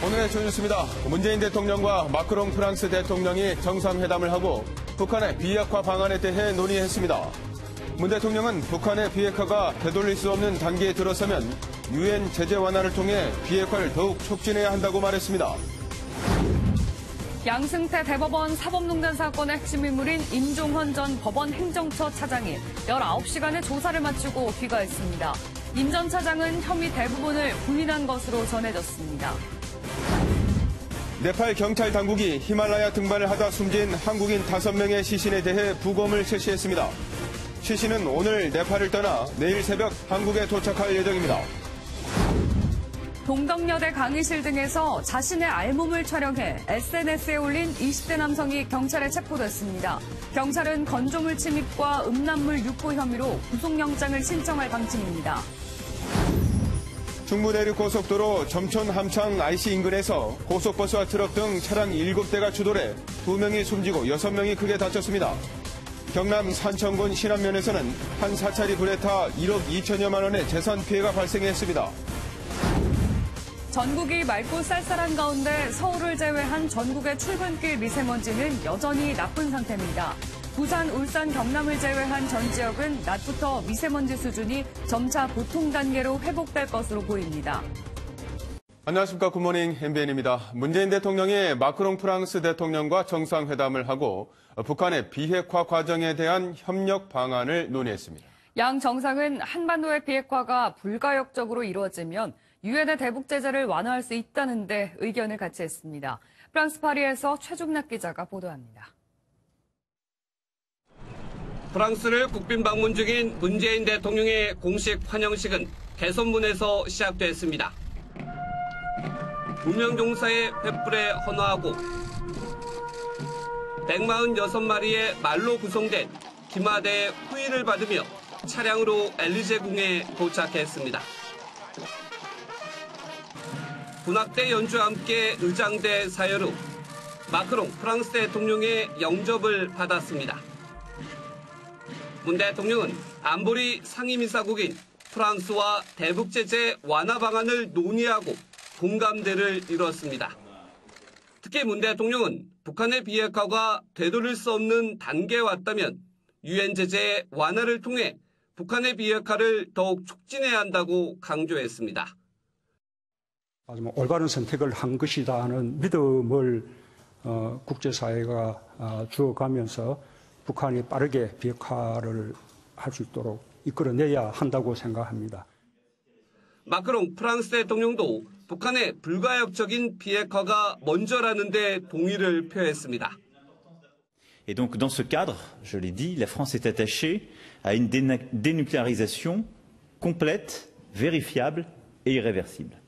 오늘의 주뉴스입니다. 문재인 대통령과 마크롱 프랑스 대통령이 정상회담을 하고 북한의 비핵화 방안에 대해 논의했습니다. 문 대통령은 북한의 비핵화가 되돌릴 수 없는 단계에 들어서면 유엔 제재 완화를 통해 비핵화를 더욱 촉진해야 한다고 말했습니다. 양승태 대법원 사법농단 사건의 핵심 인물인 임종헌 전 법원 행정처 차장이 19시간의 조사를 마치고 귀가했습니다. 임 전 차장은 혐의 대부분을 부인한 것으로 전해졌습니다. 네팔 경찰 당국이 히말라야 등반을 하다 숨진 한국인 5명의 시신에 대해 부검을 실시했습니다. 시신은 오늘 네팔을 떠나 내일 새벽 한국에 도착할 예정입니다. 동덕여대 강의실 등에서 자신의 알몸을 촬영해 SNS에 올린 20대 남성이 경찰에 체포됐습니다. 경찰은 건조물 침입과 음란물 유포 혐의로 구속영장을 신청할 방침입니다. 중부내륙고속도로 점촌 함창 IC 인근에서 고속버스와 트럭 등 차량 7대가 추돌해 2명이 숨지고 6명이 크게 다쳤습니다. 경남 산청군 신안면에서는 한 사찰이 불에 타 1억 2천여만 원의 재산 피해가 발생했습니다. 전국이 맑고 쌀쌀한 가운데 서울을 제외한 전국의 출근길 미세먼지는 여전히 나쁜 상태입니다. 부산, 울산, 경남을 제외한 전 지역은 낮부터 미세먼지 수준이 점차 보통 단계로 회복될 것으로 보입니다. 안녕하십니까. 굿모닝 MBN입니다. 문재인 대통령이 마크롱 프랑스 대통령과 정상회담을 하고 북한의 비핵화 과정에 대한 협력 방안을 논의했습니다. 양 정상은 한반도의 비핵화가 불가역적으로 이루어지면 유엔의 대북 제재를 완화할 수 있다는데 의견을 같이 했습니다. 프랑스 파리에서 최중락 기자가 보도합니다. 프랑스를 국빈 방문 중인 문재인 대통령의 공식 환영식은 개선문에서 시작됐습니다. 무명종사의 횃불에 헌화하고 146마리의 말로 구성된 기마대의 후위를 받으며 차량으로 엘리제궁에 도착했습니다. 군악대 연주와 함께 의장대 사열 후 마크롱 프랑스 대통령의 영접을 받았습니다. 문 대통령은 안보리 상임이사국인 프랑스와 대북 제재 완화 방안을 논의하고 공감대를 이뤘습니다. 특히 문 대통령은 북한의 비핵화가 되돌릴 수 없는 단계에 왔다면 유엔 제재 완화를 통해 북한의 비핵화를 더욱 촉진해야 한다고 강조했습니다. 올바른 선택을 한 것이다 하는 믿음을 국제사회가 주어가면서 북한이 빠르게 비핵화를 할 수 있도록 이끌어내야 한다고 생각합니다. 마크롱 프랑스 대통령도 북한의 불가역적인 비핵화가 먼저라는 데 동의를 표했습니다. Et donc dans ce cadre, je l'ai dit, la France est attachée à une dénucléarisation complète, vérifiable et irréversible.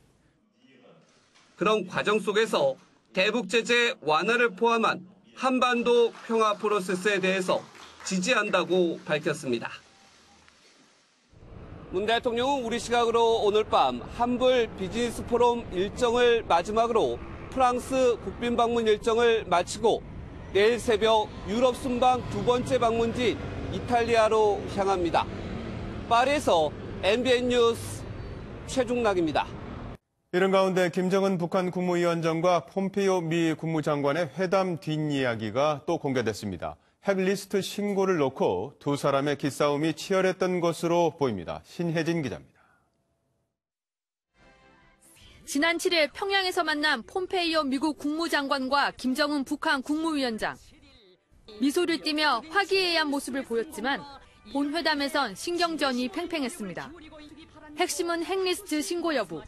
그런 과정 속에서 대북 제재 완화를 포함한 한반도 평화 프로세스에 대해서 지지한다고 밝혔습니다. 문 대통령은 우리 시각으로 오늘 밤 한불 비즈니스 포럼 일정을 마지막으로 프랑스 국빈 방문 일정을 마치고 내일 새벽 유럽 순방 2번째 방문지인 이탈리아로 향합니다. 파리에서 MBN 뉴스 최중락입니다. 이런 가운데 김정은 북한 국무위원장과 폼페이오 미 국무장관의 회담 뒷이야기가 또 공개됐습니다. 핵리스트 신고를 놓고 두 사람의 기싸움이 치열했던 것으로 보입니다. 신혜진 기자입니다. 지난 7일 평양에서 만난 폼페이오 미국 국무장관과 김정은 북한 국무위원장. 미소를 띠며 화기애애한 모습을 보였지만 본 회담에선 신경전이 팽팽했습니다. 핵심은 핵리스트 신고 여부.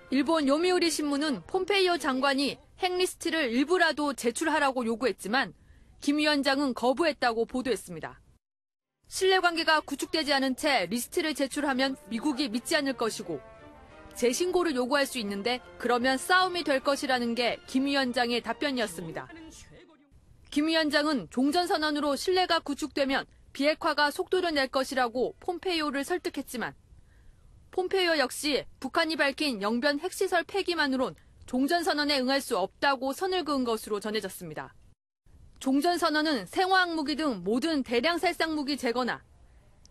일본 요미우리 신문은 폼페이오 장관이 핵리스트를 일부라도 제출하라고 요구했지만 김 위원장은 거부했다고 보도했습니다. 신뢰관계가 구축되지 않은 채 리스트를 제출하면 미국이 믿지 않을 것이고 재신고를 요구할 수 있는데 그러면 싸움이 될 것이라는 게 김 위원장의 답변이었습니다. 김 위원장은 종전선언으로 신뢰가 구축되면 비핵화가 속도를 낼 것이라고 폼페이오를 설득했지만 폼페이오 역시 북한이 밝힌 영변 핵시설 폐기만으론 종전선언에 응할 수 없다고 선을 그은 것으로 전해졌습니다. 종전선언은 생화학 무기 등 모든 대량 살상 무기 제거나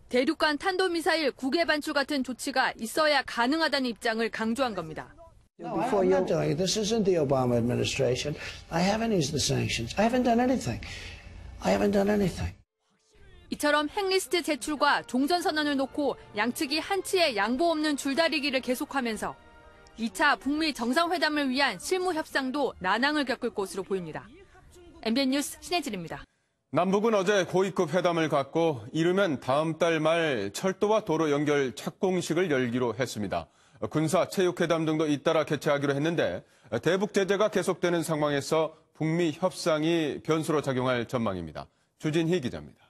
대륙간 탄도미사일 국외 반출 같은 조치가 있어야 가능하다는 입장을 강조한 겁니다. No, I'm not doing it. This isn't the Obama administration. I haven't eased the sanctions. I haven't done anything. 이처럼 핵리스트 제출과 종전선언을 놓고 양측이 한치의 양보 없는 줄다리기를 계속하면서 2차 북미 정상회담을 위한 실무 협상도 난항을 겪을 것으로 보입니다. MBN 뉴스 신혜진입니다. 남북은 어제 고위급 회담을 갖고 이르면 다음 달 말 철도와 도로 연결 착공식을 열기로 했습니다. 군사 체육회담 등도 잇따라 개최하기로 했는데 대북 제재가 계속되는 상황에서 북미 협상이 변수로 작용할 전망입니다. 주진희 기자입니다.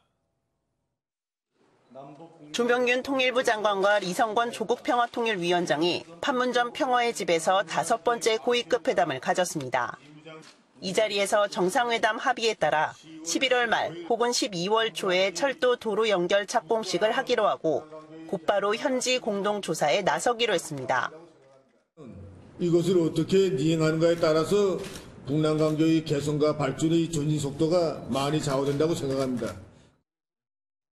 조명균 통일부 장관과 리성권 조국평화통일위원장이 판문점 평화의 집에서 5번째 고위급 회담을 가졌습니다. 이 자리에서 정상회담 합의에 따라 11월 말 혹은 12월 초에 철도 도로 연결 착공식을 하기로 하고 곧바로 현지 공동조사에 나서기로 했습니다. 이것을 어떻게 이행하는가에 따라서 북남 관계의 개선과 발전의 전진 속도가 많이 좌우된다고 생각합니다.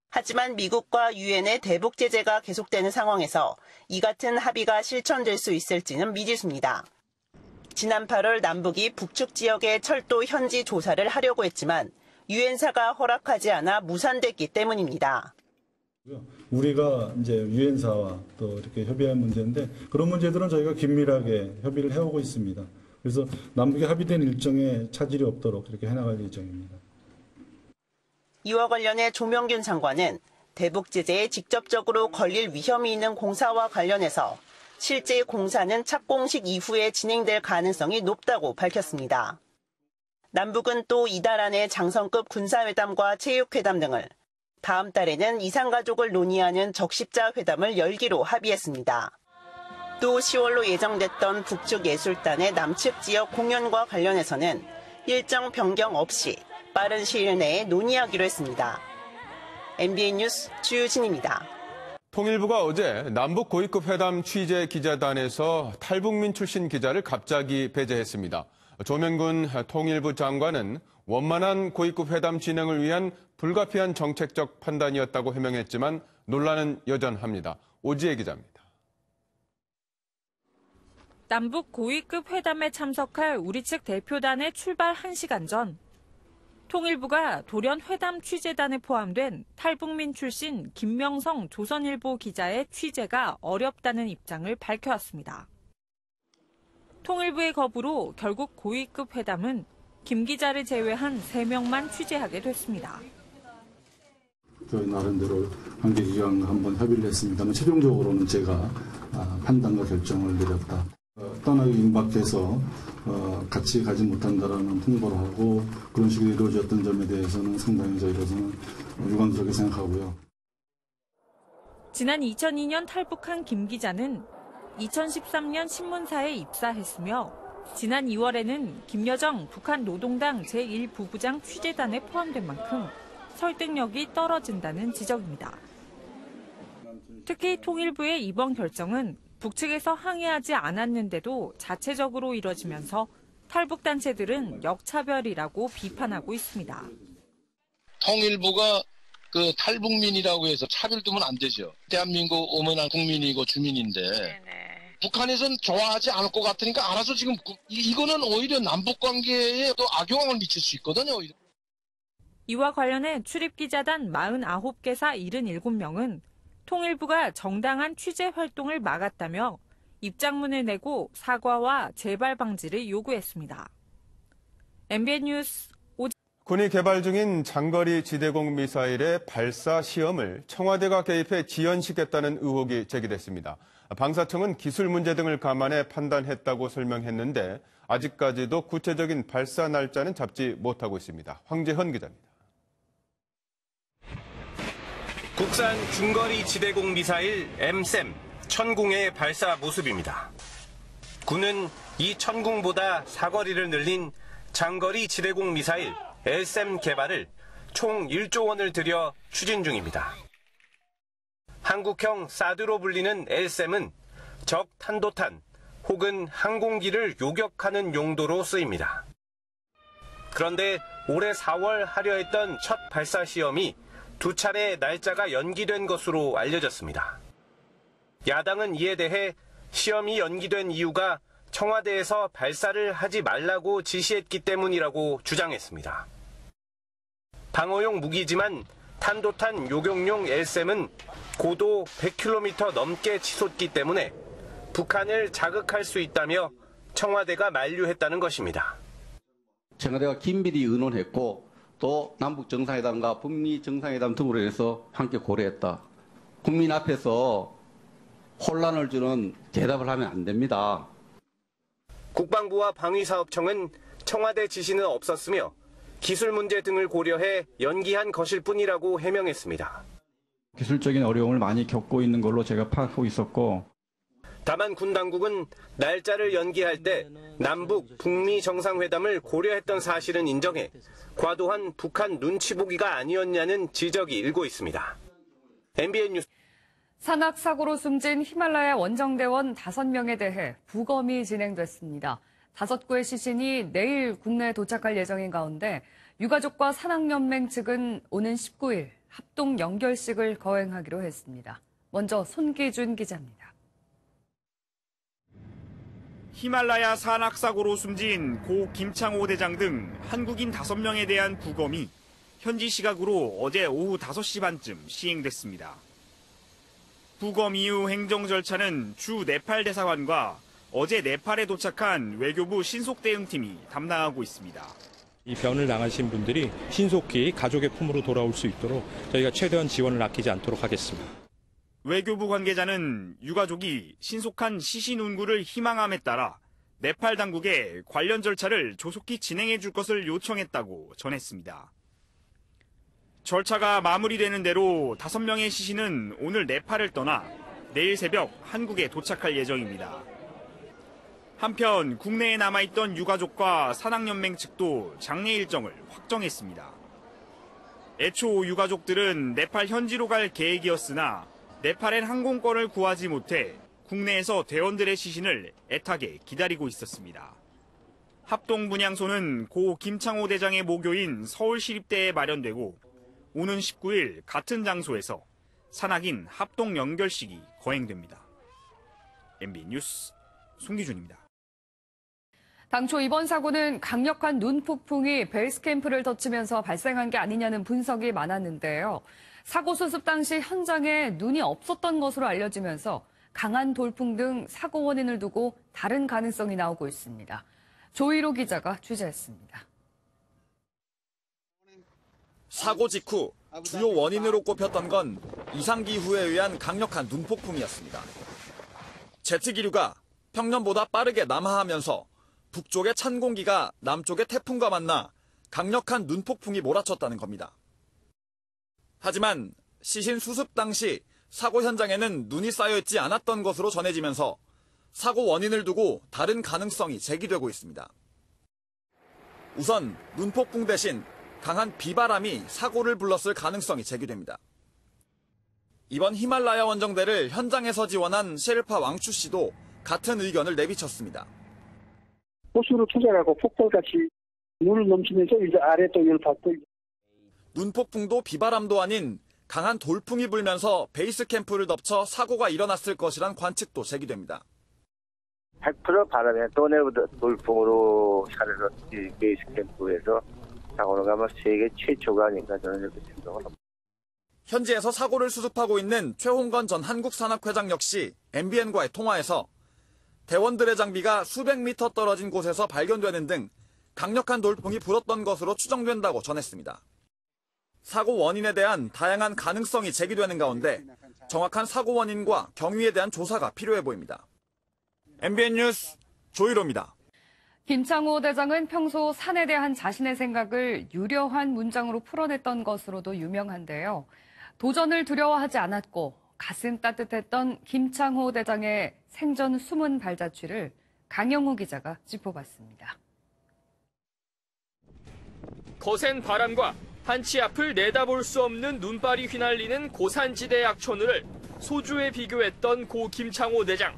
하지만 미국과 유엔의 대북 제재가 계속되는 상황에서 이 같은 합의가 실천될 수 있을지는 미지수입니다. 지난 8월 남북이 북측 지역의 철도 현지 조사를 하려고 했지만 유엔사가 허락하지 않아 무산됐기 때문입니다. 우리가 이제 유엔사와 또 이렇게 협의할 문제인데 그런 문제들은 저희가 긴밀하게 협의를 해오고 있습니다. 그래서 남북이 합의된 일정에 차질이 없도록 이렇게 해나갈 예정입니다. 이와 관련해 조명균 장관은 대북 제재에 직접적으로 걸릴 위험이 있는 공사와 관련해서 실제 공사는 착공식 이후에 진행될 가능성이 높다고 밝혔습니다. 남북은 또 이달 안에 장성급 군사회담과 체육회담 등을, 다음 달에는 이산가족을 논의하는 적십자 회담을 열기로 합의했습니다. 또 10월로 예정됐던 북측 예술단의 남측 지역 공연과 관련해서는 일정 변경 없이 빠른 시일 내에 논의하기로 했습니다. MBN 뉴스 주유진입니다. 통일부가 어제 남북 고위급 회담 취재 기자단에서 탈북민 출신 기자를 갑자기 배제했습니다. 조명균 통일부 장관은 원만한 고위급 회담 진행을 위한 불가피한 정책적 판단이었다고 해명했지만 논란은 여전합니다. 오지혜 기자입니다. 남북 고위급 회담에 참석할 우리 측 대표단의 출발 1시간 전 통일부가 돌연 회담 취재단에 포함된 탈북민 출신 김명성 조선일보 기자의 취재가 어렵다는 입장을 밝혀왔습니다. 통일부의 거부로 결국 고위급 회담은 김 기자를 제외한 3명만 취재하게 됐습니다. 저희 나름대로 관계기관과 한번 협의를 했습니다만 최종적으로는 제가 판단과 결정을 내렸다. 떠나기 임박해서 같이 가지 못한다라는 통보를 하고 그런 식으로 이루어졌던 점에 대해서는 상당히 저희로서는 유감스럽게 생각하고요. 지난 2002년 탈북한 김 기자는 2013년 신문사에 입사했으며 지난 2월에는 김여정 북한 노동당 제1부부장 취재단에 포함된 만큼 설득력이 떨어진다는 지적입니다. 특히 통일부의 이번 결정은 북측에서 항의하지 않았는데도 자체적으로 이뤄지면서 탈북단체들은 역차별이라고 비판하고 있습니다. 통일부가 그 탈북민이라고 해서 차별 두면 안 되죠. 대한민국 오만한 국민이고 주민인데 네네. 북한에서는 좋아하지 않을 것 같으니까 알아서 지금 이거는 오히려 남북관계에 또 악영향을 미칠 수 있거든요. 이와 관련해 출입기자단 49개사 77명은 통일부가 정당한 취재 활동을 막았다며 입장문을 내고 사과와 재발 방지를 요구했습니다. MBN 뉴스 군이 개발 중인 장거리 지대공 미사일의 발사 시험을 청와대가 개입해 지연시켰다는 의혹이 제기됐습니다. 방사청은 기술 문제 등을 감안해 판단했다고 설명했는데 아직까지도 구체적인 발사 날짜는 잡지 못하고 있습니다. 황재현 기자입니다. 국산 중거리 지대공 미사일 M-SAM 천궁의 발사 모습입니다. 군은 이 천궁보다 사거리를 늘린 장거리 지대공 미사일 LSAM 개발을 총 1조 원을 들여 추진 중입니다. 한국형 사드로 불리는 LSAM은 적 탄도탄 혹은 항공기를 요격하는 용도로 쓰입니다. 그런데 올해 4월 하려 했던 첫 발사 시험이 2차례 날짜가 연기된 것으로 알려졌습니다. 야당은 이에 대해 시험이 연기된 이유가 청와대에서 발사를 하지 말라고 지시했기 때문이라고 주장했습니다. 방어용 무기지만 탄도탄 요격용 LSAM은 고도 100km 넘게 치솟기 때문에 북한을 자극할 수 있다며 청와대가 만류했다는 것입니다. 청와대가 긴밀히 의논했고 또 남북 정상회담과 북미 정상회담 등으로 해서 함께 고려했다. 국민 앞에서 혼란을 주는 대답을 하면 안 됩니다. 국방부와 방위사업청은 청와대 지시는 없었으며 기술 문제 등을 고려해 연기한 것일 뿐이라고 해명했습니다. 기술적인 어려움을 많이 겪고 있는 걸로 제가 파악하고 있었고, 다만 군 당국은 날짜를 연기할 때 남북, 북미 정상회담을 고려했던 사실은 인정해 과도한 북한 눈치 보기가 아니었냐는 지적이 일고 있습니다. MBN 뉴스. 산악 사고로 숨진 히말라야 원정대원 5명에 대해 부검이 진행됐습니다. 5구의 시신이 내일 국내에 도착할 예정인 가운데 유가족과 산악연맹 측은 오는 19일 합동 연결식을 거행하기로 했습니다. 먼저 손기준 기자입니다. 히말라야 산악사고로 숨진 고 김창호 대장 등 한국인 5명에 대한 부검이 현지 시각으로 어제 오후 5시 반쯤 시행됐습니다. 부검 이후 행정 절차는 주 네팔 대사관과 어제 네팔에 도착한 외교부 신속대응팀이 담당하고 있습니다. 이 변을 당하신 분들이 신속히 가족의 품으로 돌아올 수 있도록 저희가 최대한 지원을 아끼지 않도록 하겠습니다. 외교부 관계자는 유가족이 신속한 시신 운구를 희망함에 따라 네팔 당국에 관련 절차를 조속히 진행해 줄 것을 요청했다고 전했습니다. 절차가 마무리되는 대로 5명의 시신은 오늘 네팔을 떠나 내일 새벽 한국에 도착할 예정입니다. 한편 국내에 남아있던 유가족과 산악연맹 측도 장례 일정을 확정했습니다. 애초 유가족들은 네팔 현지로 갈 계획이었으나 네팔엔 항공권을 구하지 못해 국내에서 대원들의 시신을 애타게 기다리고 있었습니다. 합동분향소는 고 김창호 대장의 모교인 서울시립대에 마련되고 오는 19일 같은 장소에서 산악인 합동연결식이 거행됩니다. MBN 뉴스 송기준입니다. 당초 이번 사고는 강력한 눈폭풍이 베이스캠프를 덮치면서 발생한 게 아니냐는 분석이 많았는데요. 사고 수습 당시 현장에 눈이 없었던 것으로 알려지면서 강한 돌풍 등 사고 원인을 두고 다른 가능성이 나오고 있습니다. 조희로 기자가 취재했습니다. 사고 직후 주요 원인으로 꼽혔던 건 이상기후에 의한 강력한 눈폭풍이었습니다. 제트기류가 평년보다 빠르게 남하하면서 북쪽의 찬 공기가 남쪽의 태풍과 만나 강력한 눈폭풍이 몰아쳤다는 겁니다. 하지만 시신 수습 당시 사고 현장에는 눈이 쌓여있지 않았던 것으로 전해지면서 사고 원인을 두고 다른 가능성이 제기되고 있습니다. 우선 눈폭풍 대신 강한 비바람이 사고를 불렀을 가능성이 제기됩니다. 이번 히말라야 원정대를 현장에서 지원한 셰르파 왕추 씨도 같은 의견을 내비쳤습니다. 호수로 투자하고 폭발같이 물을 넘치면서 이제 아래 또 열받고. 눈폭풍도 비바람도 아닌 강한 돌풍이 불면서 베이스 캠프를 덮쳐 사고가 일어났을 것이란 관측도 제기됩니다. 100% 바람에 또 내보다 돌풍으로 산에서 베이스 캠프에서 사고를 가면 세계 최초가 아닌가 저는 이렇게 생각합니다. 현지에서 사고를 수습하고 있는 최홍건 전 한국산악회장 역시 MBN과의 통화에서 대원들의 장비가 수백 미터 떨어진 곳에서 발견되는 등 강력한 돌풍이 불었던 것으로 추정된다고 전했습니다. 사고 원인에 대한 다양한 가능성이 제기되는 가운데 정확한 사고 원인과 경위에 대한 조사가 필요해 보입니다. MBN 뉴스 조희로입니다. 김창호 대장은 평소 산에 대한 자신의 생각을 유려한 문장으로 풀어냈던 것으로도 유명한데요. 도전을 두려워하지 않았고 가슴 따뜻했던 김창호 대장의 생전 숨은 발자취를 강영우 기자가 짚어봤습니다. 거센 바람과 한치 앞을 내다볼 수 없는 눈발이 휘날리는 고산지대의 악천후를 소주에 비교했던 고 김창호 대장.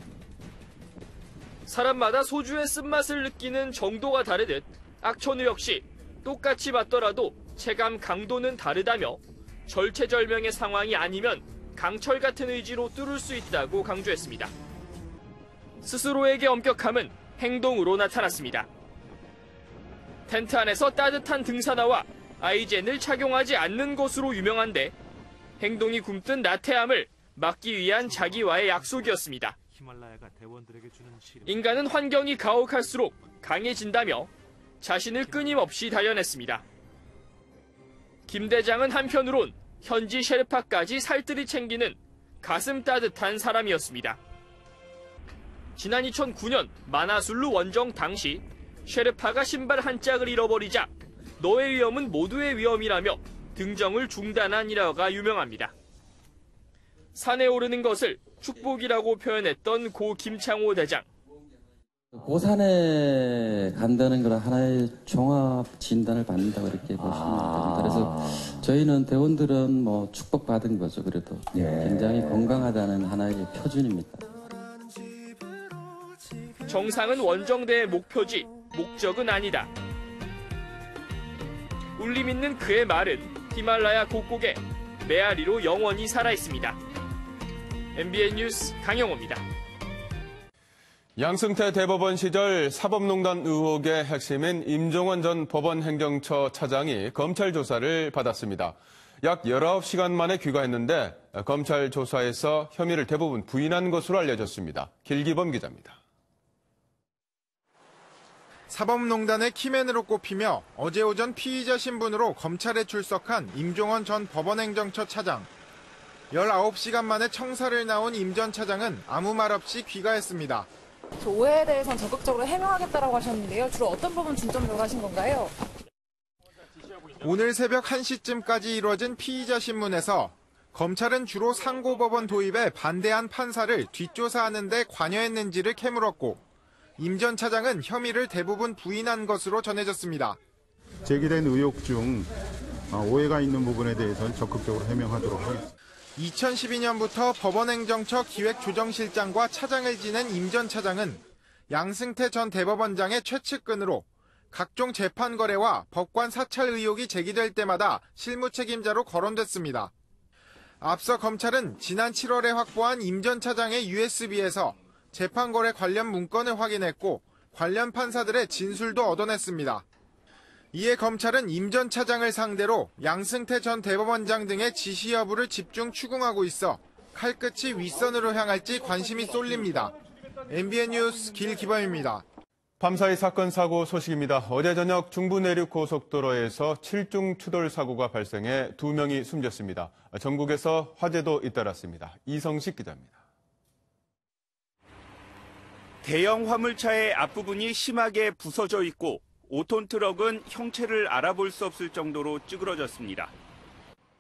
사람마다 소주의 쓴맛을 느끼는 정도가 다르듯 악천후 역시 똑같이 맞더라도 체감 강도는 다르다며 절체절명의 상황이 아니면 강철 같은 의지로 뚫을 수 있다고 강조했습니다. 스스로에게 엄격함은 행동으로 나타났습니다. 텐트 안에서 따뜻한 등산화와 아이젠을 착용하지 않는 것으로 유명한데 행동이 굼뜬 나태함을 막기 위한 자기와의 약속이었습니다. 인간은 환경이 가혹할수록 강해진다며 자신을 끊임없이 단련했습니다. 김 대장은 한편으론 현지 셰르파까지 살뜰히 챙기는 가슴 따뜻한 사람이었습니다. 지난 2009년 마나술루 원정 당시 셰르파가 신발 한 짝을 잃어버리자 너의 위험은 모두의 위험이라며 등정을 중단한 일화가 유명합니다. 산에 오르는 것을 축복이라고 표현했던 고 김창호 대장. 고산에 간다는 건 하나의 종합 진단을 받는다고 이렇게 보시면 됩니다. 그래서 저희는 대원들은 뭐 축복받은 거죠. 그래도 굉장히 건강하다는 하나의 표준입니다. 정상은 원정대의 목표지 목적은 아니다. 울림 있는 그의 말은 히말라야 곡곡에 메아리로 영원히 살아있습니다. MBN 뉴스 강영호입니다. 양승태 대법원 시절 사법농단 의혹의 핵심인 임종원 전 법원행정처 차장이 검찰 조사를 받았습니다. 약 19시간 만에 귀가했는데 검찰 조사에서 혐의를 대부분 부인한 것으로 알려졌습니다. 길기범 기자입니다. 사법농단의 키맨으로 꼽히며 어제 오전 피의자 신분으로 검찰에 출석한 임종원 전 법원행정처 차장. 19시간 만에 청사를 나온 임 전 차장은 아무 말 없이 귀가했습니다. 오해에 대해서는 적극적으로 해명하겠다라고 하셨는데요. 주로 어떤 부분 중점적으로 하신 건가요? 오늘 새벽 1시쯤까지 이루어진 피의자 신문에서 검찰은 주로 상고법원 도입에 반대한 판사를 뒷조사하는 데 관여했는지를 캐물었고 임 전 차장은 혐의를 대부분 부인한 것으로 전해졌습니다. 제기된 의혹 중 오해가 있는 부분에 대해서는 적극적으로 해명하도록 하겠습니다. 2012년부터 법원행정처 기획조정실장과 차장을 지낸 임 전 차장은 양승태 전 대법원장의 최측근으로 각종 재판 거래와 법관 사찰 의혹이 제기될 때마다 실무 책임자로 거론됐습니다. 앞서 검찰은 지난 7월에 확보한 임 전 차장의 USB에서 재판 거래 관련 문건을 확인했고 관련 판사들의 진술도 얻어냈습니다. 이에 검찰은 임 전 차장을 상대로 양승태 전 대법원장 등의 지시 여부를 집중 추궁하고 있어 칼끝이 윗선으로 향할지 관심이 쏠립니다. MBN 뉴스 길기범입니다. 밤사이 사건 사고 소식입니다. 어제 저녁 중부 내륙 고속도로에서 7중 추돌 사고가 발생해 2명이 숨졌습니다. 전국에서 화재도 잇따랐습니다. 이성식 기자입니다. 대형 화물차의 앞부분이 심하게 부서져 있고 5톤 트럭은 형체를 알아볼 수 없을 정도로 찌그러졌습니다.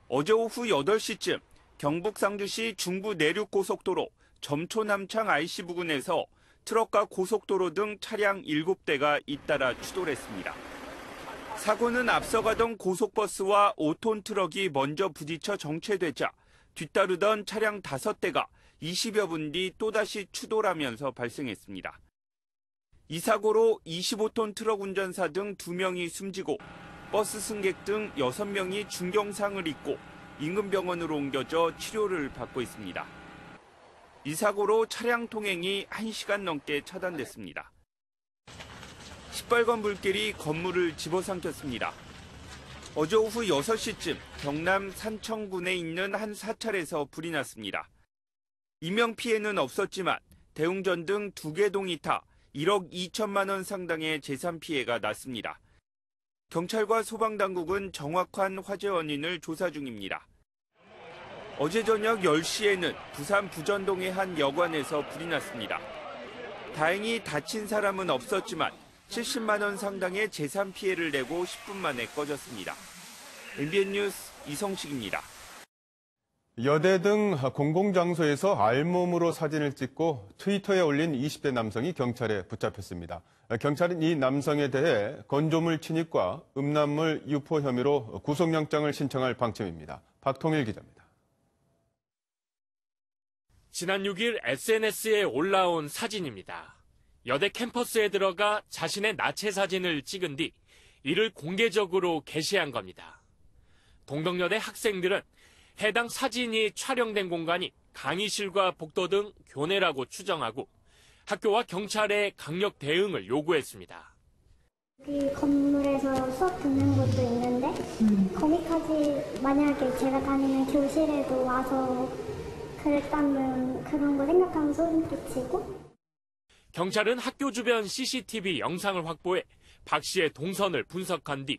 어제 오후 8시쯤 경북 상주시 중부 내륙 고속도로 점초 남창 IC 부근에서 트럭과 고속도로 등 차량 7대가 잇따라 추돌했습니다. 사고는 앞서가던 고속버스와 5톤 트럭이 먼저 부딪혀 정체되자 뒤따르던 차량 5대가 20여 분 뒤 또다시 추돌하면서 발생했습니다. 이 사고로 25톤 트럭 운전사 등 2명이 숨지고 버스 승객 등 6명이 중경상을 입고 인근 병원으로 옮겨져 치료를 받고 있습니다. 이 사고로 차량 통행이 1시간 넘게 차단됐습니다. 시뻘건 불길이 건물을 집어삼켰습니다. 어제 오후 6시쯤 경남 산청군에 있는 한 사찰에서 불이 났습니다. 인명피해는 없었지만 대웅전 등 2개 동이 타 1억 2천만 원 상당의 재산 피해가 났습니다. 경찰과 소방당국은 정확한 화재 원인을 조사 중입니다. 어제 저녁 10시에는 부산 부전동의 한 여관에서 불이 났습니다. 다행히 다친 사람은 없었지만 70만 원 상당의 재산 피해를 내고 10분 만에 꺼졌습니다. MBN 뉴스 이성식입니다. 여대 등 공공장소에서 알몸으로 사진을 찍고 트위터에 올린 20대 남성이 경찰에 붙잡혔습니다. 경찰은 이 남성에 대해 건조물 침입과 음란물 유포 혐의로 구속영장을 신청할 방침입니다. 박통일 기자입니다. 지난 6일 SNS에 올라온 사진입니다. 여대 캠퍼스에 들어가 자신의 나체 사진을 찍은 뒤 이를 공개적으로 게시한 겁니다. 동덕여대 학생들은 해당 사진이 촬영된 공간이 강의실과 복도 등 교내라고 추정하고 학교와 경찰의 강력 대응을 요구했습니다. 그 건물에서 수업 듣는 곳도 있는데 거기까지 만약에 제가 다니는 교실에도 와서 그랬다면 그런 거 생각하면 소름 끼치고. 경찰은 학교 주변 CCTV 영상을 확보해 박 씨의 동선을 분석한 뒤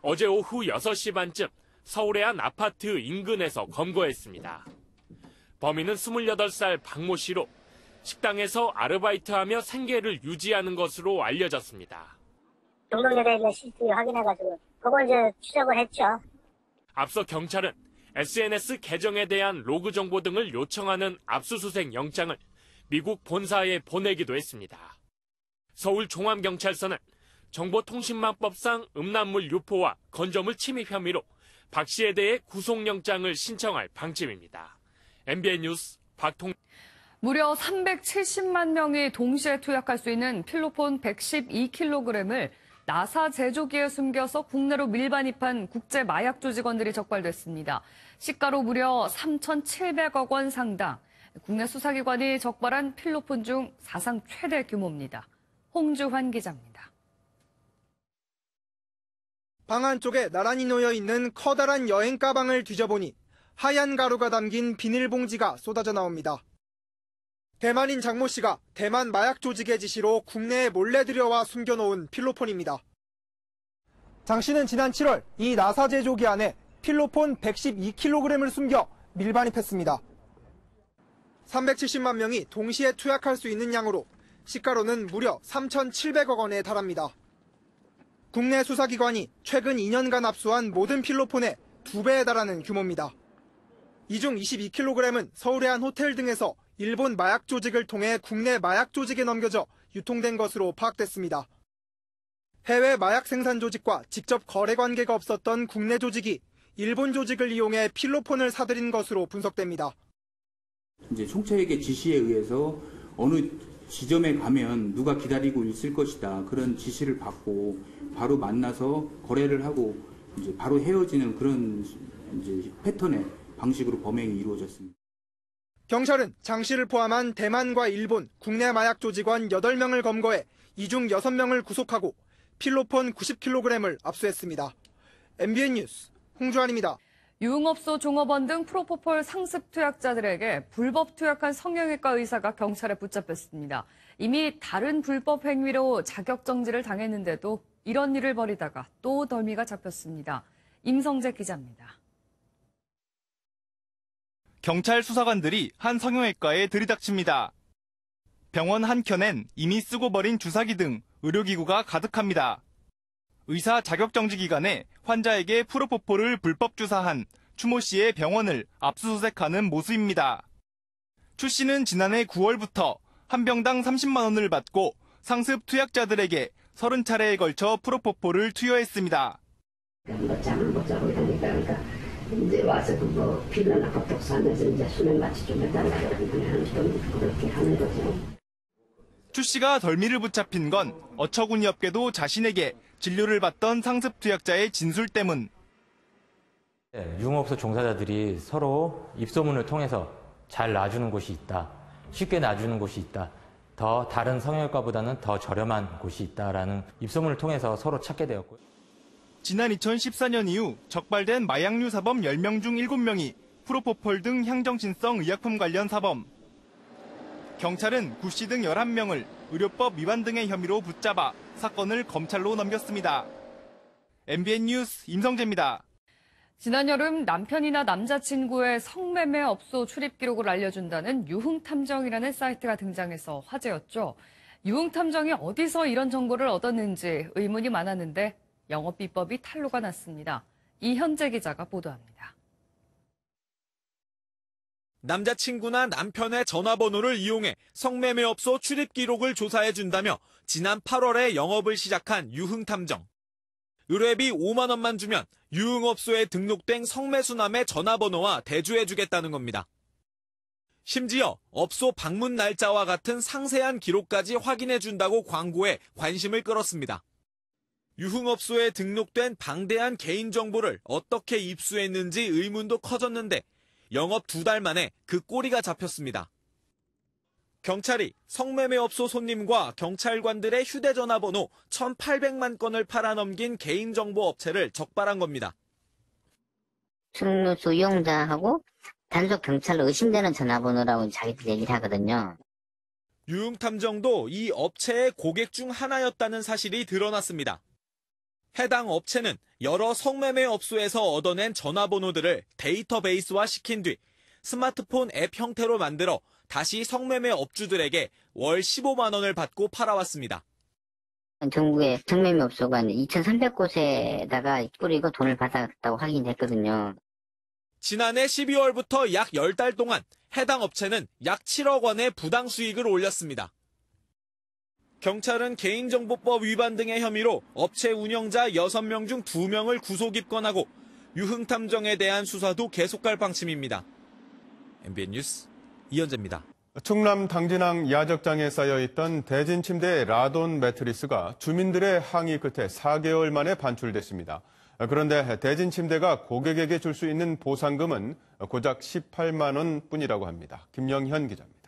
어제 오후 6시 반쯤 서울의 한 아파트 인근에서 검거했습니다. 범인은 28살 박모 씨로 식당에서 아르바이트하며 생계를 유지하는 것으로 알려졌습니다. 동덕역에 있는 CCTV 확인해가지고 그걸 이제 추적을 했죠. 앞서 경찰은 SNS 계정에 대한 로그 정보 등을 요청하는 압수수색 영장을 미국 본사에 보내기도 했습니다. 서울종합경찰서는 정보통신망법상 음란물 유포와 건조물 침입 혐의로 박 씨에 대해 구속영장을 신청할 방침입니다. MBN 뉴스 박통. 무려 370만 명이 동시에 투약할 수 있는 필로폰 112kg을 나사 제조기에 숨겨서 국내로 밀반입한 국제 마약 조직원들이 적발됐습니다. 시가로 무려 3,700억 원 상당. 국내 수사기관이 적발한 필로폰 중 사상 최대 규모입니다. 홍주환 기자입니다. 방 안쪽에 나란히 놓여 있는 커다란 여행 가방을 뒤져보니 하얀 가루가 담긴 비닐봉지가 쏟아져 나옵니다. 대만인 장모 씨가 대만 마약 조직의 지시로 국내에 몰래 들여와 숨겨놓은 필로폰입니다. 장 씨는 지난 7월 이 나사 제조기 안에 필로폰 112kg을 숨겨 밀반입했습니다. 370만 명이 동시에 투약할 수 있는 양으로 시가로는 무려 3,700억 원에 달합니다. 국내 수사기관이 최근 2년간 압수한 모든 필로폰의 2배에 달하는 규모입니다. 이 중 22kg은 서울의 한 호텔 등에서 일본 마약 조직을 통해 국내 마약 조직에 넘겨져 유통된 것으로 파악됐습니다. 해외 마약 생산 조직과 직접 거래 관계가 없었던 국내 조직이 일본 조직을 이용해 필로폰을 사들인 것으로 분석됩니다. 이제 총책의 지시에 의해서 어느 지점에 가면 누가 기다리고 있을 것이다. 그런 지시를 받고 바로 만나서 거래를 하고 이제 바로 헤어지는 그런 이제 패턴의 방식으로 범행이 이루어졌습니다. 경찰은 장 씨를 포함한 대만과 일본 국내 마약 조직원 8명을 검거해 이 중 6명을 구속하고 필로폰 90kg을 압수했습니다. MBN 뉴스 홍주환입니다. 유흥업소 종업원 등 프로포폴 상습 투약자들에게 불법 투약한 성형외과 의사가 경찰에 붙잡혔습니다. 이미 다른 불법 행위로 자격정지를 당했는데도 이런 일을 벌이다가 또 덜미가 잡혔습니다. 임성재 기자입니다. 경찰 수사관들이 한 성형외과에 들이닥칩니다. 병원 한켠엔 이미 쓰고 버린 주사기 등 의료기구가 가득합니다. 의사 자격정지 기간에 환자에게 프로포폴을 불법 주사한 추모 씨의 병원을 압수수색하는 모습입니다. 추 씨는 지난해 9월부터 한 병당 30만 원을 받고 상습 투약자들에게 30차례에 걸쳐 프로포폴을 투여했습니다. 잠을 못 자고 이러니까 이제 와서 필러나 겁독 하면서 이제 수면 마취 좀 해달라고 그렇게 하는 거죠. 추 씨가 덜미를 붙잡힌 건 어처구니 없게도 자신에게 진료를 받던 상습 투약자의 진술 때문. 유흥업소 종사자들이 서로 입소문을 통해서 잘 놔주는 곳이 있다. 쉽게 놔주는 곳이 있다. 더 다른 성형외과보다는 더 저렴한 곳이 있다라는 입소문을 통해서 서로 찾게 되었고요. 지난 2014년 이후 적발된 마약류 사범 10명 중 7명이 프로포폴 등 향정신성 의약품 관련 사범. 경찰은 구 씨 등 11명을 의료법 위반 등의 혐의로 붙잡아 사건을 검찰로 넘겼습니다. MBN 뉴스 임성재입니다. 지난 여름 남편이나 남자친구의 성매매 업소 출입 기록을 알려준다는 유흥탐정이라는 사이트가 등장해서 화제였죠. 유흥탐정이 어디서 이런 정보를 얻었는지 의문이 많았는데 영업비법이 탄로가 났습니다. 이현재 기자가 보도합니다. 남자친구나 남편의 전화번호를 이용해 성매매업소 출입 기록을 조사해준다며 지난 8월에 영업을 시작한 유흥탐정. 의뢰비 5만 원만 주면 유흥업소에 등록된 성매수남의 전화번호와 대주해주겠다는 겁니다. 심지어 업소 방문 날짜와 같은 상세한 기록까지 확인해준다고 광고해 관심을 끌었습니다. 유흥업소에 등록된 방대한 개인정보를 어떻게 입수했는지 의문도 커졌는데 영업 2달 만에 그 꼬리가 잡혔습니다. 경찰이 성매매업소 손님과 경찰관들의 휴대전화번호 1,800만 건을 팔아넘긴 개인정보 업체를 적발한 겁니다. 충루수 이용자하고 단속 경찰로 의심되는 전화번호라고 자기들 얘기를 하거든요. 유흥탐정도 이 업체의 고객 중 하나였다는 사실이 드러났습니다. 해당 업체는 여러 성매매 업소에서 얻어낸 전화번호들을 데이터베이스화 시킨 뒤 스마트폰 앱 형태로 만들어 다시 성매매 업주들에게 월 15만 원을 받고 팔아왔습니다. 전국에 성매매 업소가 2,300곳에다가 뿌리고 돈을 받았다고 확인했거든요. 지난해 12월부터 약 10달 동안 해당 업체는 약 7억 원의 부당 수익을 올렸습니다. 경찰은 개인정보법 위반 등의 혐의로 업체 운영자 6명 중 2명을 구속 입건하고 유흥탐정에 대한 수사도 계속할 방침입니다. MBN 뉴스 이현재입니다. 충남 당진항 야적장에 쌓여있던 대진 침대의 라돈 매트리스가 주민들의 항의 끝에 4개월 만에 반출됐습니다. 그런데 대진 침대가 고객에게 줄 수 있는 보상금은 고작 18만 원뿐이라고 합니다. 김영현 기자입니다.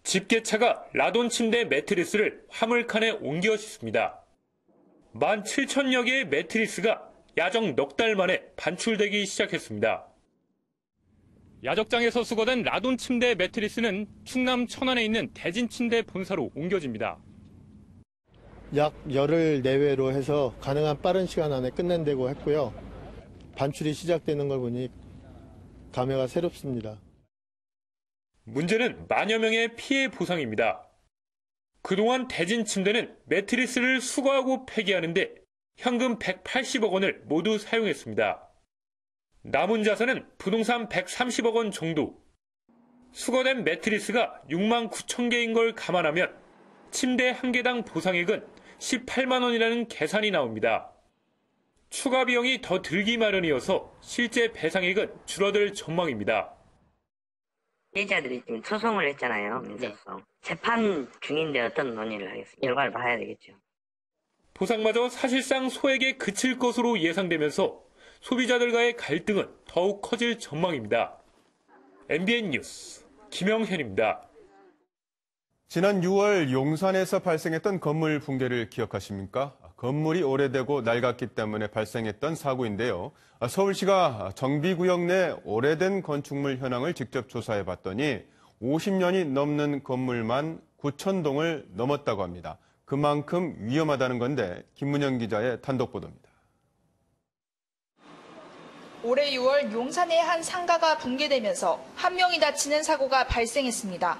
집게차가 라돈 침대 매트리스를 화물칸에 옮겨 싣습니다. 17,000여 개의 매트리스가 야적 넉 달 만에 반출되기 시작했습니다. 야적장에서 수거된 라돈 침대 매트리스는 충남 천안에 있는 대진 침대 본사로 옮겨집니다. 약 열흘 내외로 해서 가능한 빠른 시간 안에 끝낸다고 했고요. 반출이 시작되는 걸 보니 감회가 새롭습니다. 문제는 만여 명의 피해 보상입니다. 그동안 대진 침대는 매트리스를 수거하고 폐기하는데 현금 180억 원을 모두 사용했습니다. 남은 자산은 부동산 130억 원 정도. 수거된 매트리스가 6만 9천 개인 걸 감안하면 침대 한 개당 보상액은 18만 원이라는 계산이 나옵니다. 추가 비용이 더 들기 마련이어서 실제 배상액은 줄어들 전망입니다. 피해자들이 지금 소송을 했잖아요. 그래서 재판 중인데 어떤 논의를 하겠습니까? 결과를 봐야 되겠죠. 보상마저 사실상 소액에 그칠 것으로 예상되면서 소비자들과의 갈등은 더욱 커질 전망입니다. MBN 뉴스 김영현입니다. 지난 6월 용산에서 발생했던 건물 붕괴를 기억하십니까? 건물이 오래되고 낡았기 때문에 발생했던 사고인데요. 서울시가 정비구역 내 오래된 건축물 현황을 직접 조사해봤더니 50년이 넘는 건물만 9,000동을 넘었다고 합니다. 그만큼 위험하다는 건데 김문영 기자의 단독 보도입니다. 올해 6월 용산의 한 상가가 붕괴되면서 한 명이 다치는 사고가 발생했습니다.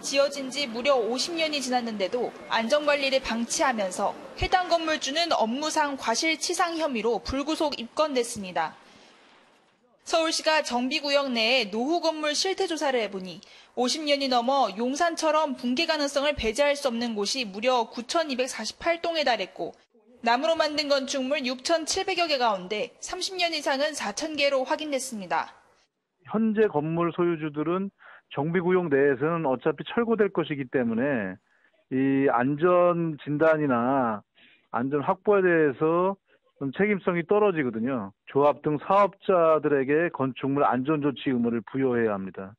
지어진 지 무려 50년이 지났는데도 안전관리를 방치하면서 해당 건물주는 업무상 과실치상 혐의로 불구속 입건됐습니다. 서울시가 정비구역 내에 노후 건물 실태조사를 해보니 50년이 넘어 용산처럼 붕괴 가능성을 배제할 수 없는 곳이 무려 9,248동에 달했고 나무로 만든 건축물 6,700여 개 가운데 30년 이상은 4,000개로 확인됐습니다. 현재 건물 소유주들은 정비구역 내에서는 어차피 철거될 것이기 때문에 이 안전 진단이나 안전 확보에 대해서 좀 책임성이 떨어지거든요. 조합 등 사업자들에게 건축물 안전조치 의무를 부여해야 합니다.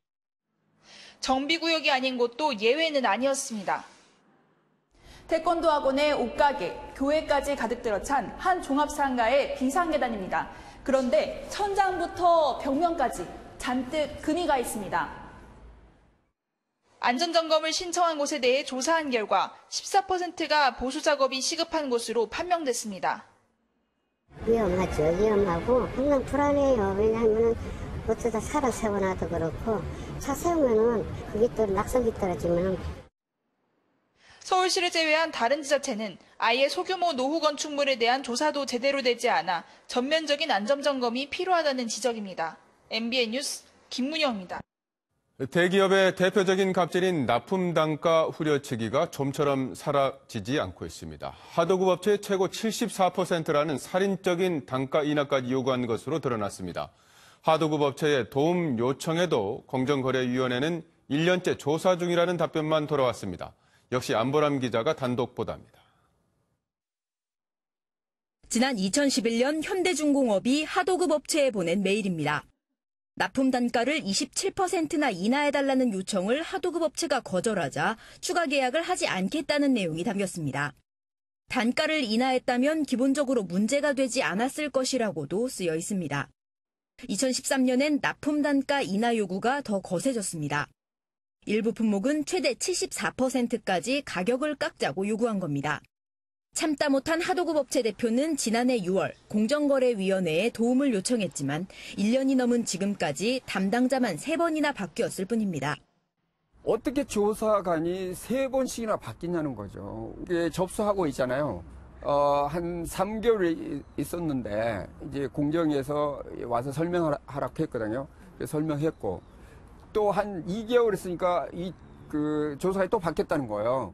정비구역이 아닌 곳도 예외는 아니었습니다. 태권도 학원에 옷가게, 교회까지 가득 들어찬 한 종합상가의 비상계단입니다. 그런데 천장부터 벽면까지 잔뜩 금이 가 있습니다. 안전점검을 신청한 곳에 대해 조사한 결과 14%가 보수작업이 시급한 곳으로 판명됐습니다. 위험하죠. 위험하고 항상 불안해요. 왜냐하면 어쩌다 살아 세워놔도 그렇고 차 세우면은 그게 또 낙석이 떨어지면. 서울시를 제외한 다른 지자체는 아예 소규모 노후 건축물에 대한 조사도 제대로 되지 않아 전면적인 안전점검이 필요하다는 지적입니다. MBN 뉴스 김문영입니다. 대기업의 대표적인 갑질인 납품 단가 후려치기가 좀처럼 사라지지 않고 있습니다. 하도급 업체의 최고 74%라는 살인적인 단가 인하까지 요구한 것으로 드러났습니다. 하도급 업체의 도움 요청에도 공정거래위원회는 1년째 조사 중이라는 답변만 돌아왔습니다. 역시 안보람 기자가 단독 보도합니다. 지난 2011년 현대중공업이 하도급 업체에 보낸 메일입니다. 납품 단가를 27%나 인하해달라는 요청을 하도급 업체가 거절하자 추가 계약을 하지 않겠다는 내용이 담겼습니다. 단가를 인하했다면 기본적으로 문제가 되지 않았을 것이라고도 쓰여 있습니다. 2013년엔 납품 단가 인하 요구가 더 거세졌습니다. 일부 품목은 최대 74%까지 가격을 깎자고 요구한 겁니다. 참다 못한 하도급 업체 대표는 지난해 6월 공정거래위원회에 도움을 요청했지만 1년이 넘은 지금까지 담당자만 3번이나 바뀌었을 뿐입니다. 어떻게 조사관이 3번씩이나 바뀌냐는 거죠. 이게 접수하고 있잖아요. 한 3개월 있었는데 이제 공정위에서 와서 설명하라고 했거든요. 설명했고 또 한 2개월 있으니까 그 조사관이 또 바뀌었다는 거예요.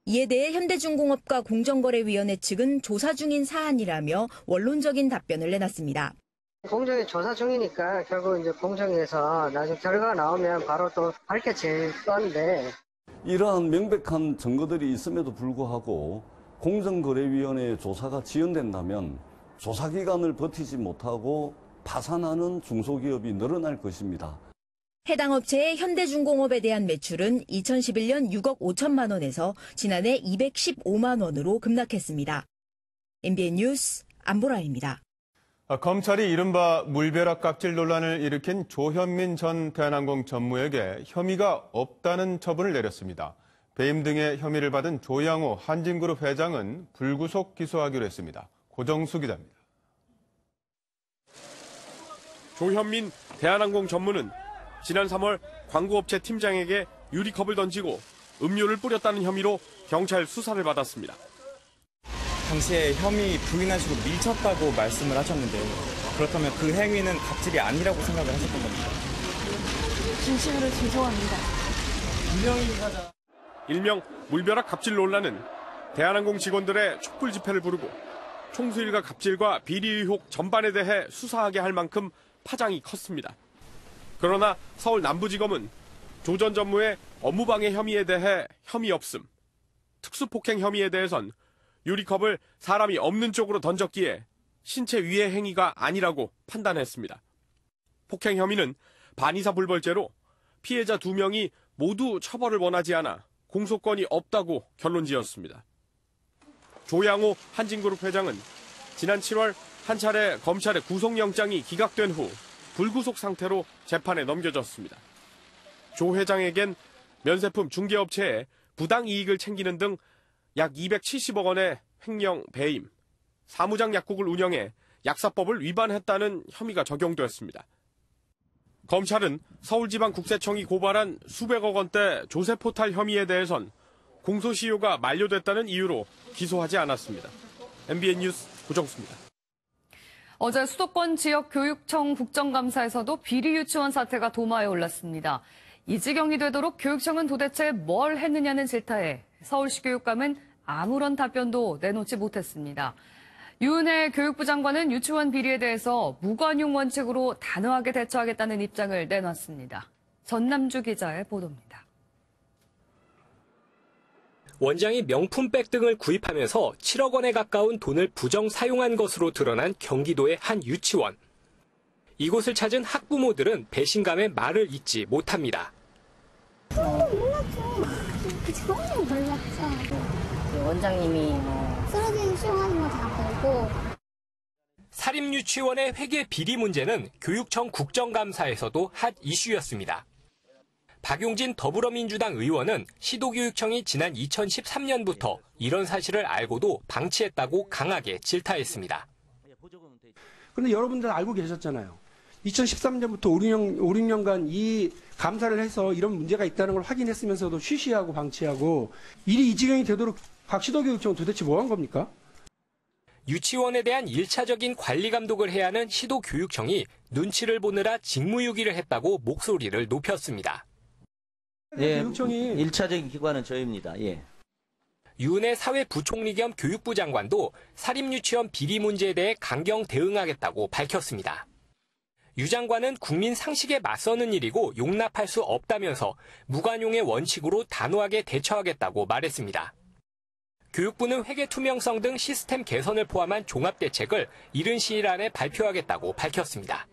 이에 대해 현대중공업과 공정거래위원회 측은 조사 중인 사안이라며 원론적인 답변을 내놨습니다. 공정위 조사 중이니까 결국 이제 공정위에서 나중에 결과가 나오면 바로 또 밝혀질 건데. 이러한 명백한 증거들이 있음에도 불구하고 공정거래위원회의 조사가 지연된다면 조사기간을 버티지 못하고 파산하는 중소기업이 늘어날 것입니다. 해당 업체의 현대중공업에 대한 매출은 2011년 6억 5천만 원에서 지난해 215만 원으로 급락했습니다. MBN 뉴스 안보라입니다. 검찰이 이른바 물벼락 갑질 논란을 일으킨 조현민 전 대한항공 전무에게 혐의가 없다는 처분을 내렸습니다. 배임 등의 혐의를 받은 조양호 한진그룹 회장은 불구속 기소하기로 했습니다. 고정수 기자입니다. 조현민 대한항공 전무는 지난 3월 광고업체 팀장에게 유리컵을 던지고 음료를 뿌렸다는 혐의로 경찰 수사를 받았습니다. 당시에 혐의 부인하시고 밀쳤다고 말씀을 하셨는데 그렇다면 그 행위는 갑질이 아니라고 생각을 하셨던 겁니다. 진심으로 죄송합니다. 일명 물벼락 갑질 논란은 대한항공 직원들의 촛불 집회를 부르고 총수일가 갑질과 비리 의혹 전반에 대해 수사하게 할 만큼 파장이 컸습니다. 그러나 서울 남부지검은 조 전 전무의 업무방해 혐의에 대해 혐의 없음, 특수폭행 혐의에 대해선 유리컵을 사람이 없는 쪽으로 던졌기에 신체 위해 행위가 아니라고 판단했습니다. 폭행 혐의는 반의사 불벌죄로 피해자 2명이 모두 처벌을 원하지 않아 공소권이 없다고 결론지었습니다. 조양호 한진그룹 회장은 지난 7월 한 차례 검찰의 구속영장이 기각된 후 불구속 상태로 재판에 넘겨졌습니다. 조 회장에겐 면세품 중개업체에 부당 이익을 챙기는 등 약 270억 원의 횡령 배임, 사무장 약국을 운영해 약사법을 위반했다는 혐의가 적용됐습니다. 검찰은 서울지방국세청이 고발한 수백억 원대 조세포탈 혐의에 대해선 공소시효가 만료됐다는 이유로 기소하지 않았습니다. MBN 뉴스 고정수입니다. 어제 수도권 지역교육청 국정감사에서도 비리 유치원 사태가 도마에 올랐습니다. 이 지경이 되도록 교육청은 도대체 뭘 했느냐는 질타에 서울시 교육감은 아무런 답변도 내놓지 못했습니다. 유은혜 교육부 장관은 유치원 비리에 대해서 무관용 원칙으로 단호하게 대처하겠다는 입장을 내놨습니다. 전남주 기자의 보도입니다. 원장이 명품백 등을 구입하면서 7억 원에 가까운 돈을 부정 사용한 것으로 드러난 경기도의 한 유치원. 이곳을 찾은 학부모들은 배신감에 말을 잇지 못합니다. 몰랐죠. 전혀 몰랐죠. 원장님이 쓰러지는 수용하는 거 다 보고. 사립유치원의 회계 비리 문제는 교육청 국정감사에서도 핫 이슈였습니다. 박용진 더불어민주당 의원은 시도교육청이 지난 2013년부터 이런 사실을 알고도 방치했다고 강하게 질타했습니다. 그런데 여러분들 알고 계셨잖아요. 2013년부터 5-6년간 이 감사를 해서 이런 문제가 있다는 걸 확인했으면서도 쉬쉬하고 방치하고 일이 이 지경이 되도록 각 시도교육청은 도대체 뭐 한 겁니까? 유치원에 대한 1차적인 관리 감독을 해야 하는 시도교육청이 눈치를 보느라 직무유기를 했다고 목소리를 높였습니다. 예, 교육청이 1차적인 기관은 저희입니다. 예. 유은혜 사회부총리 겸 교육부 장관도 사립유치원 비리 문제에 대해 강경 대응하겠다고 밝혔습니다. 유 장관은 국민 상식에 맞서는 일이고 용납할 수 없다면서 무관용의 원칙으로 단호하게 대처하겠다고 말했습니다. 교육부는 회계 투명성 등 시스템 개선을 포함한 종합대책을 이른 시일 안에 발표하겠다고 밝혔습니다.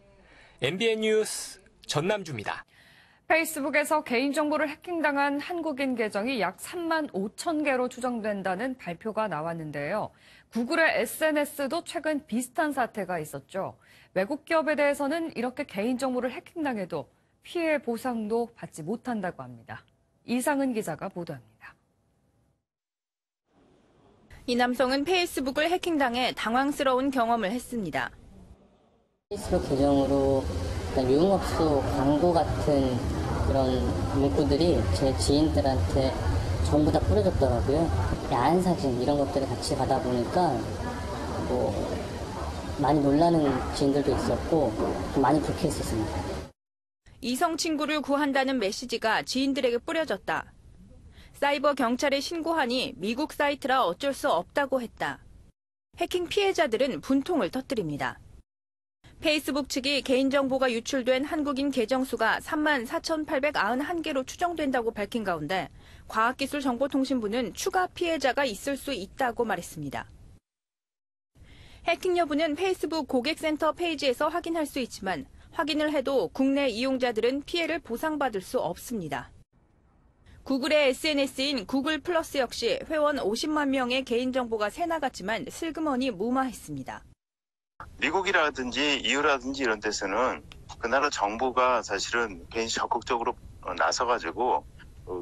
MBN 뉴스 전남주입니다. 페이스북에서 개인정보를 해킹당한 한국인 계정이 약 3만 5천 개로 추정된다는 발표가 나왔는데요. 구글의 SNS도 최근 비슷한 사태가 있었죠. 외국 기업에 대해서는 이렇게 개인정보를 해킹당해도 피해 보상도 받지 못한다고 합니다. 이상은 기자가 보도합니다. 이 남성은 페이스북을 해킹당해 당황스러운 경험을 했습니다. 페이스북 계정으로 유흥업소 광고 같은 그런 문구들이 제 지인들한테 전부 다 뿌려졌더라고요. 야한 사진 이런 것들을 같이 가다 보니까 많이 놀라는 지인들도 있었고 많이 불쾌했었습니다. 이성 친구를 구한다는 메시지가 지인들에게 뿌려졌다. 사이버 경찰에 신고하니 미국 사이트라 어쩔 수 없다고 했다. 해킹 피해자들은 분통을 터뜨립니다. 페이스북 측이 개인정보가 유출된 한국인 계정 수가 34,891개로 추정된다고 밝힌 가운데 과학기술정보통신부는 추가 피해자가 있을 수 있다고 말했습니다. 해킹 여부는 페이스북 고객센터 페이지에서 확인할 수 있지만 확인을 해도 국내 이용자들은 피해를 보상받을 수 없습니다. 구글의 SNS인 구글 플러스 역시 회원 50만 명의 개인정보가 새나갔지만 슬그머니 무마했습니다. 미국이라든지 EU라든지 이런 데서는 그 나라 정부가 사실은 굉장히 적극적으로 나서가지고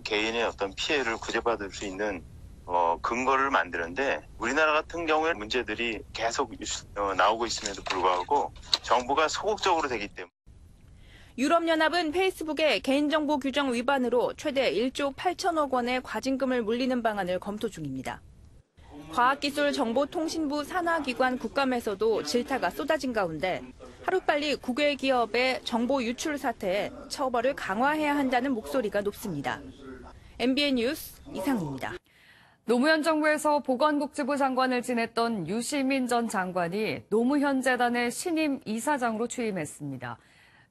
개인의 어떤 피해를 구제받을 수 있는 근거를 만드는데 우리나라 같은 경우에 문제들이 계속 나오고 있음에도 불구하고 정부가 소극적으로 되기 때문에 유럽연합은 페이스북의 개인정보 규정 위반으로 최대 1조 8천억 원의 과징금을 물리는 방안을 검토 중입니다. 과학기술정보통신부 산하기관 국감에서도 질타가 쏟아진 가운데 하루빨리 국외 기업의 정보 유출 사태에 처벌을 강화해야 한다는 목소리가 높습니다. MBN 뉴스 이상입니다. 노무현 정부에서 보건복지부 장관을 지냈던 유시민 전 장관이 노무현 재단의 신임 이사장으로 취임했습니다.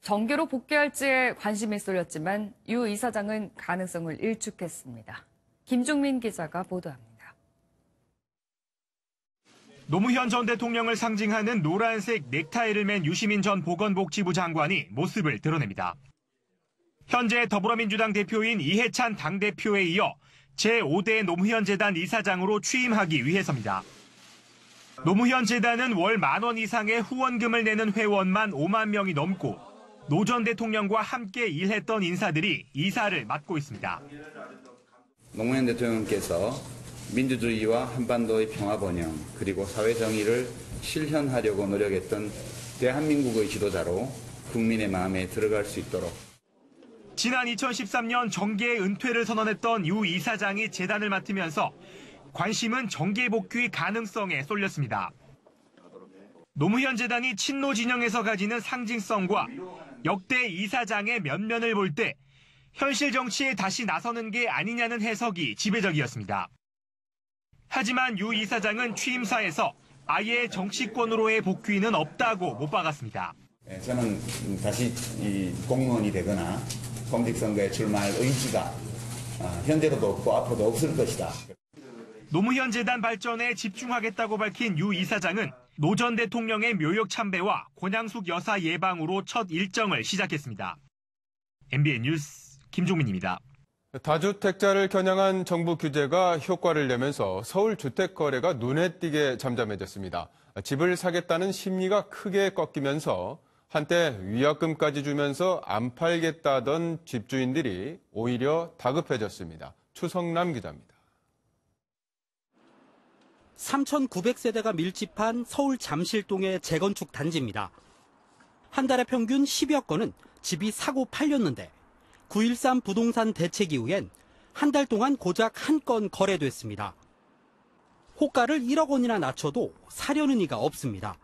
정계로 복귀할지에 관심이 쏠렸지만 유 이사장은 가능성을 일축했습니다. 김중민 기자가 보도합니다. 노무현 전 대통령을 상징하는 노란색 넥타이를 맨 유시민 전 보건복지부 장관이 모습을 드러냅니다. 현재 더불어민주당 대표인 이해찬 당대표에 이어 제5대 노무현 재단 이사장으로 취임하기 위해서입니다. 노무현 재단은 월 10,000원 이상의 후원금을 내는 회원만 5만 명이 넘고 노 전 대통령과 함께 일했던 인사들이 이사를 맡고 있습니다. 노무현 대통령께서 민주주의와 한반도의 평화 번영 그리고 사회 정의를 실현하려고 노력했던 대한민국의 지도자로 국민의 마음에 들어갈 수 있도록 지난 2013년 정계의 은퇴를 선언했던 유 이사장이 재단을 맡으면서 관심은 정계 복귀 가능성에 쏠렸습니다. 노무현 재단이 친노 진영에서 가지는 상징성과 역대 이사장의 면면을 볼 때 현실 정치에 다시 나서는 게 아니냐는 해석이 지배적이었습니다. 하지만 유 이사장은 취임사에서 아예 정치권으로의 복귀는 없다고 못 박았습니다. 저는 다시 공무원이 되거나 공직선거에 출마할 의지가 현재로도 없고 앞으로도 없을 것이다. 노무현 재단 발전에 집중하겠다고 밝힌 유 이사장은 노 전 대통령의 묘역 참배와 권양숙 여사 예방으로 첫 일정을 시작했습니다. MBN 뉴스 김종민입니다. 다주택자를 겨냥한 정부 규제가 효과를 내면서 서울 주택 거래가 눈에 띄게 잠잠해졌습니다. 집을 사겠다는 심리가 크게 꺾이면서 한때 위약금까지 주면서 안 팔겠다던 집주인들이 오히려 다급해졌습니다. 추성남 기자입니다. 3,900세대가 밀집한 서울 잠실동의 재건축 단지입니다. 한 달에 평균 10여 건은 집이 사고 팔렸는데 9.13 부동산 대책 이후엔 한 달 동안 고작 한 건 거래됐습니다. 호가를 1억 원이나 낮춰도 사려는 이가 없습니다.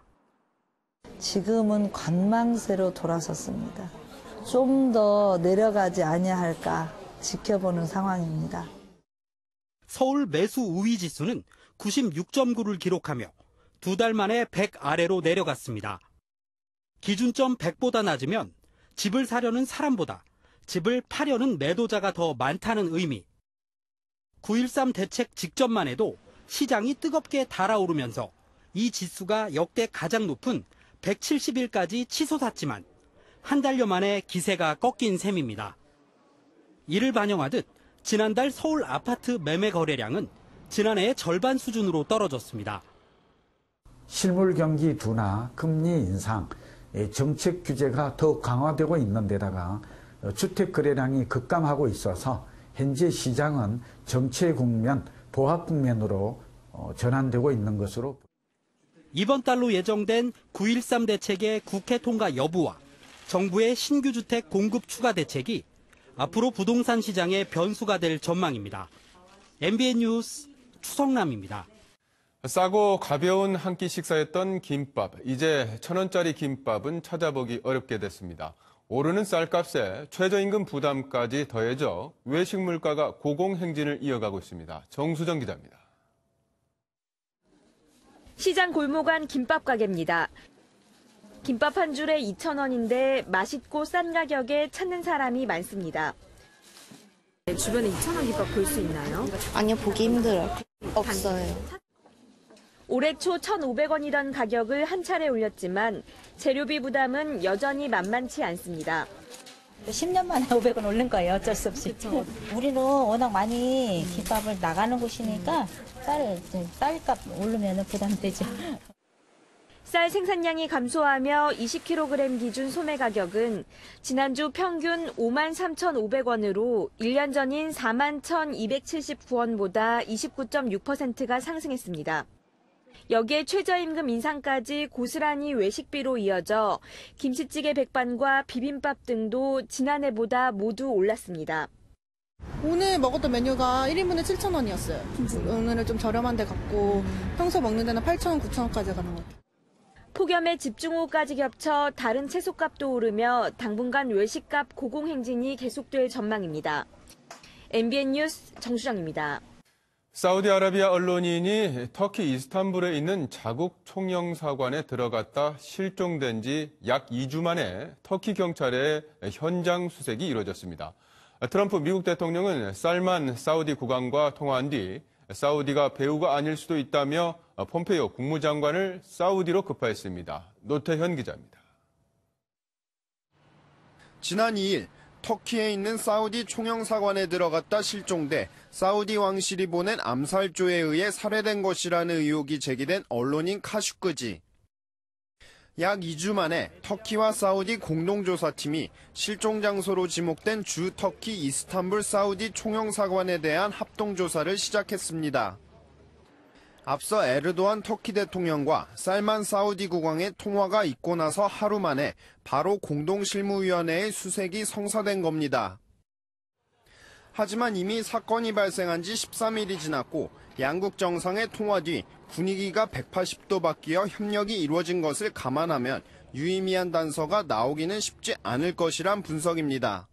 지금은 관망세로 돌아섰습니다. 좀 더 내려가지 아니할까 지켜보는 상황입니다. 서울 매수 우위 지수는 96.9를 기록하며 두 달 만에 100 아래로 내려갔습니다. 기준점 100보다 낮으면 집을 사려는 사람보다 집을 파려는 매도자가 더 많다는 의미. 9.13 대책 직전만 해도 시장이 뜨겁게 달아오르면서 이 지수가 역대 가장 높은 170일까지 치솟았지만 한 달여 만에 기세가 꺾인 셈입니다. 이를 반영하듯 지난달 서울 아파트 매매 거래량은 지난해의 절반 수준으로 떨어졌습니다. 실물 경기 둔화, 금리 인상, 정책 규제가 더욱 강화되고 있는 데다가 주택 거래량이 급감하고 있어서 현재 시장은 정체 국면, 보합 국면으로 전환되고 있는 것으로. 이번 달로 예정된 9.13 대책의 국회 통과 여부와 정부의 신규 주택 공급 추가 대책이 앞으로 부동산 시장의 변수가 될 전망입니다. MBN 뉴스 추성남입니다. 싸고 가벼운 한 끼 식사였던 김밥. 이제 1,000원짜리 김밥은 찾아보기 어렵게 됐습니다. 오르는 쌀값에 최저임금 부담까지 더해져 외식 물가가 고공행진을 이어가고 있습니다. 정수정 기자입니다. 시장 골목 안 김밥 가게입니다. 김밥 한 줄에 2,000원인데 맛있고 싼 가격에 찾는 사람이 많습니다. 주변에 2,000원 김밥 볼 수 있나요? 아니요, 보기 힘들어요. 없어요. 올해 초 1,500원이던 가격을 한 차례 올렸지만 재료비 부담은 여전히 만만치 않습니다. 10년 만에 500원 오른 거예요. 어쩔 수 없이. 우리는 워낙 많이 김밥을 나가는 곳이니까 쌀값 오르면 부담되죠. 쌀 생산량이 감소하며 20kg 기준 소매 가격은 지난주 평균 53,500원으로 1년 전인 41,279원보다 29.6%가 상승했습니다. 여기에 최저임금 인상까지 고스란히 외식비로 이어져 김치찌개 백반과 비빔밥 등도 지난해보다 모두 올랐습니다. 오늘 먹었던 메뉴가 1인분에 7,000원이었어요. 오늘은 좀 저렴한 데 갔고 평소 먹는 데는 8,000원, 9,000원까지 가는 것 같아요. 폭염에 집중호우까지 겹쳐 다른 채소값도 오르며 당분간 외식값 고공행진이 계속될 전망입니다. MBN 뉴스 정수정입니다. 사우디아라비아 언론인이 터키 이스탄불에 있는 자국 총영사관에 들어갔다 실종된 지 약 2주 만에 터키 경찰의 현장 수색이 이루어졌습니다. 트럼프 미국 대통령은 살만 사우디 국왕과 통화한 뒤 사우디가 배후가 아닐 수도 있다며 폼페이오 국무장관을 사우디로 급파했습니다. 노태현 기자입니다. 지난 2일 터키에 있는 사우디 총영사관에 들어갔다 실종돼 사우디 왕실이 보낸 암살조에 의해 살해된 것이라는 의혹이 제기된 언론인 카슈크지. 약 2주 만에 터키와 사우디 공동조사팀이 실종 장소로 지목된 주 터키 이스탄불 사우디 총영사관에 대한 합동조사를 시작했습니다. 앞서 에르도안 터키 대통령과 살만 사우디 국왕의 통화가 있고 나서 하루 만에 바로 공동실무위원회의 수색이 성사된 겁니다. 하지만 이미 사건이 발생한 지 13일이 지났고 양국 정상의 통화 뒤 분위기가 180도 바뀌어 협력이 이루어진 것을 감안하면 유의미한 단서가 나오기는 쉽지 않을 것이란 분석입니다.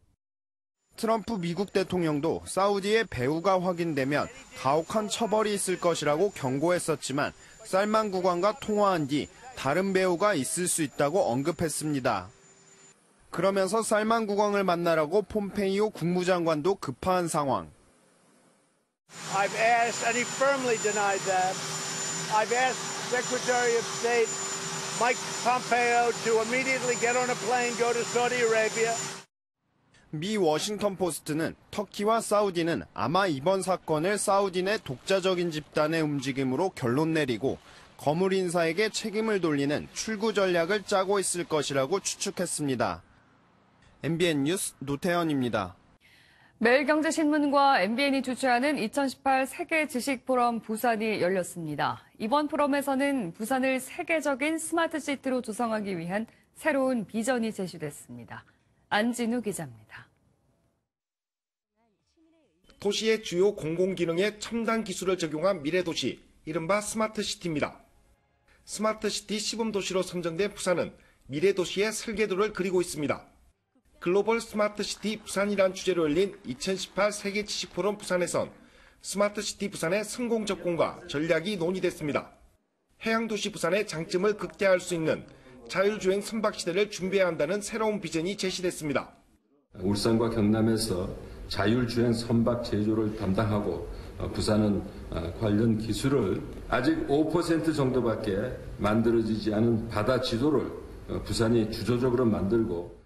트럼프 미국 대통령도 사우디의 배후가 확인되면 가혹한 처벌이 있을 것이라고 경고했었지만 살만 국왕과 통화한 뒤 다른 배후가 있을 수 있다고 언급했습니다. 그러면서 살만 국왕을 만나라고 폼페이오 국무장관도 급파한 상황. I've asked, and he firmly denied that. I've asked Secretary of State Mike Pompeo to immediately get on a plane, go to Saudi Arabia. 미 워싱턴 포스트는 터키와 사우디는 아마 이번 사건을 사우디 내 독자적인 집단의 움직임으로 결론 내리고 거물 인사에게 책임을 돌리는 출구 전략을 짜고 있을 것이라고 추측했습니다. MBN 뉴스 노태현입니다. 매일경제신문과 MBN이 주최하는 2018 세계 지식 포럼 부산이 열렸습니다. 이번 포럼에서는 부산을 세계적인 스마트 시티로 조성하기 위한 새로운 비전이 제시됐습니다. 안진우 기자입니다. 도시의 주요 공공기능에 첨단 기술을 적용한 미래도시, 이른바 스마트시티입니다. 스마트시티 시범도시로 선정된 부산은 미래도시의 설계도를 그리고 있습니다. 글로벌 스마트시티 부산이란 주제로 열린 2018 세계 지식포럼 부산에선 스마트시티 부산의 성공 접근과 전략이 논의됐습니다. 해양도시 부산의 장점을 극대화할 수 있는 자율주행 선박시대를 준비해야 한다는 새로운 비전이 제시됐습니다. 울산과 경남에서 자율주행 선박 제조를 담당하고 부산은 관련 기술을 아직 5% 정도밖에 만들어지지 않은 바다 지도를 부산이 주도적으로 만들고